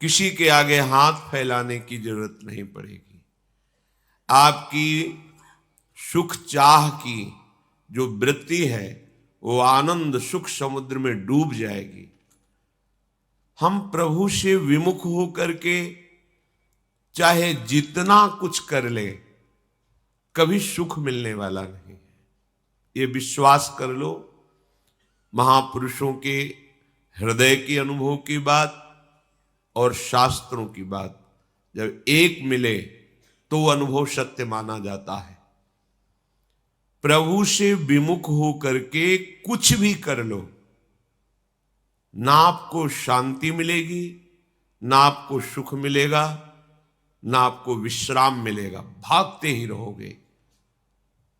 किसी के आगे हाथ फैलाने की जरूरत नहीं पड़ेगी। आपकी सुख चाह की जो वृत्ति है वो आनंद सुख समुद्र में डूब जाएगी। हम प्रभु से विमुख होकर के चाहे जितना कुछ कर ले, कभी सुख मिलने वाला नहीं है। ये विश्वास कर लो। महापुरुषों के हृदय की अनुभव की बात और शास्त्रों की बात जब एक मिले तो अनुभव सत्य माना जाता है। प्रभु से विमुख हो करके कुछ भी कर लो, ना आपको शांति मिलेगी, ना आपको सुख मिलेगा, ना आपको विश्राम मिलेगा। भागते ही रहोगे,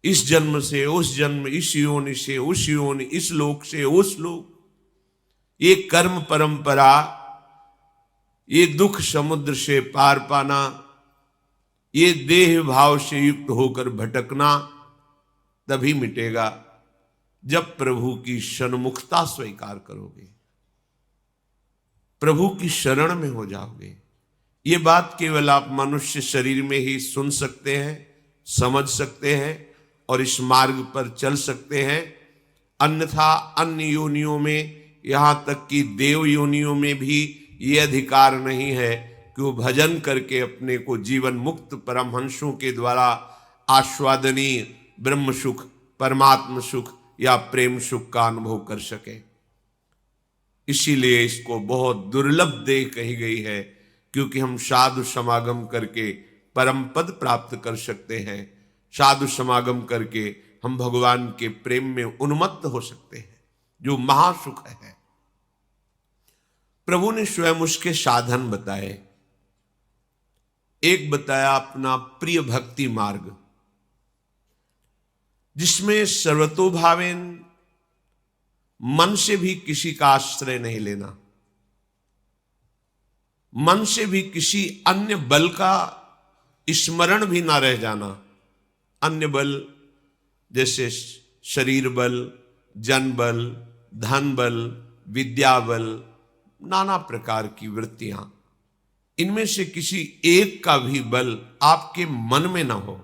इस जन्म से उस जन्म, इस योनि से उस योनि, इस लोक से उस लोक। ये कर्म परंपरा, ये दुख समुद्र से पार पाना, ये देह भाव से युक्त होकर भटकना तभी मिटेगा जब प्रभु की सन्मुखता स्वीकार करोगे, प्रभु की शरण में हो जाओगे। ये बात केवल आप मनुष्य शरीर में ही सुन सकते हैं, समझ सकते हैं और इस मार्ग पर चल सकते हैं। अन्यथा अन्य योनियों में, यहां तक कि देव योनियों में भी ये अधिकार नहीं है कि वो भजन करके अपने को जीवन मुक्त परमहंसों के द्वारा आस्वादनीय ब्रह्म सुख, परमात्म सुख या प्रेम सुख का अनुभव कर सके। इसीलिए इसको बहुत दुर्लभ देह कही गई है, क्योंकि हम साधु समागम करके परम पद प्राप्त कर सकते हैं। साधु समागम करके हम भगवान के प्रेम में उन्मत्त हो सकते हैं, जो महासुख है। प्रभु ने स्वयं उसके साधन बताए। एक बताया अपना प्रिय भक्ति मार्ग, जिसमें सर्वतोभावेन मन से भी किसी का आश्रय नहीं लेना, मन से भी किसी अन्य बल का स्मरण भी ना रह जाना। अन्य बल जैसे शरीर बल, जन बल, धन बल, विद्या बल, नाना प्रकार की वृत्तियां, इनमें से किसी एक का भी बल आपके मन में ना हो।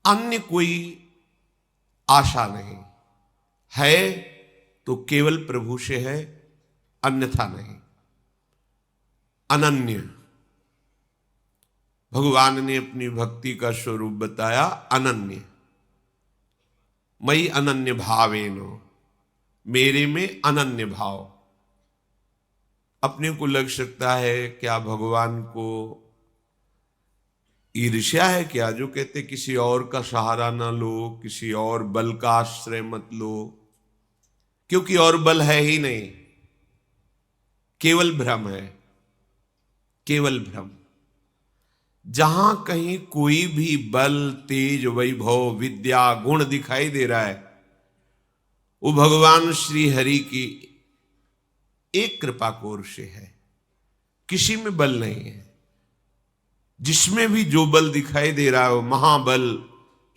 अन्य कोई आशा नहीं है तो केवल प्रभु से है, अन्यथा नहीं। अनन्य, भगवान ने अपनी भक्ति का स्वरूप बताया अनन्य। मई अनन्य भावेनो, मेरे में अनन्य भाव। अपने को लग सकता है क्या भगवान को ईर्ष्या है क्या, जो कहते किसी और का सहारा ना लो, किसी और बल का आश्रय मत लो, क्योंकि और बल है ही नहीं, केवल भ्रम है, केवल भ्रम। जहां कहीं कोई भी बल, तेज, वैभव, विद्या, गुण दिखाई दे रहा है, वो भगवान श्री हरि की एक कृपा कोर से है। किसी में बल नहीं है। जिसमें भी जो बल दिखाई दे रहा है वो महाबल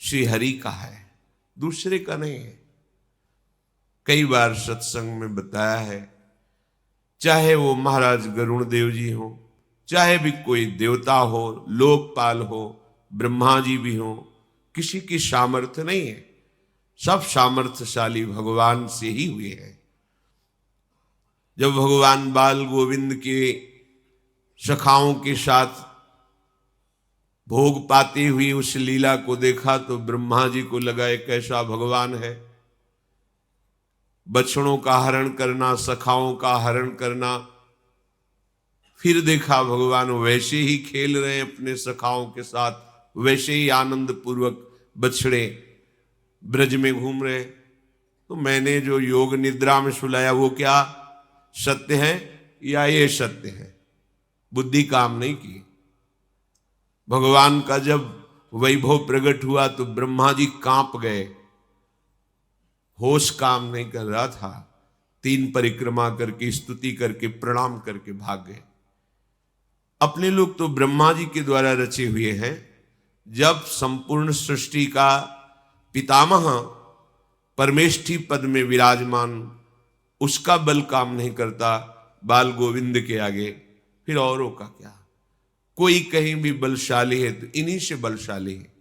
श्री हरि का है, दूसरे का नहीं है। कई बार सत्संग में बताया है, चाहे वो महाराज गरुण देव जी हो, चाहे भी कोई देवता हो, लोकपाल हो, ब्रह्मा जी भी हो, किसी की सामर्थ्य नहीं है। सब सामर्थ्यशाली भगवान से ही हुए हैं। जब भगवान बाल गोविंद के सखाओं के साथ भोग पाती हुई उस लीला को देखा तो ब्रह्मा जी को लगा एक ऐसा भगवान है। बछड़ों का हरण करना, सखाओं का हरण करना। फिर देखा भगवान वैसे ही खेल रहे हैं अपने सखाओं के साथ, वैसे ही आनंद पूर्वक बछड़े ब्रज में घूम रहे। तो मैंने जो योग निद्रा में सुलाया वो क्या सत्य है या ये सत्य है? बुद्धि काम नहीं की। भगवान का जब वैभव प्रकट हुआ तो ब्रह्मा जी कांप गए, होश काम नहीं कर रहा था। 3 परिक्रमा करके, स्तुति करके, प्रणाम करके भाग गए। अपने लोग तो ब्रह्मा जी के द्वारा रचे हुए हैं। जब संपूर्ण सृष्टि का पितामह परमेष्ठी पद में विराजमान, उसका बल काम नहीं करता बाल गोविंद के आगे फिर औरों का क्या। कोई कहीं भी बलशाली है तो इन्हीं से बलशाली है।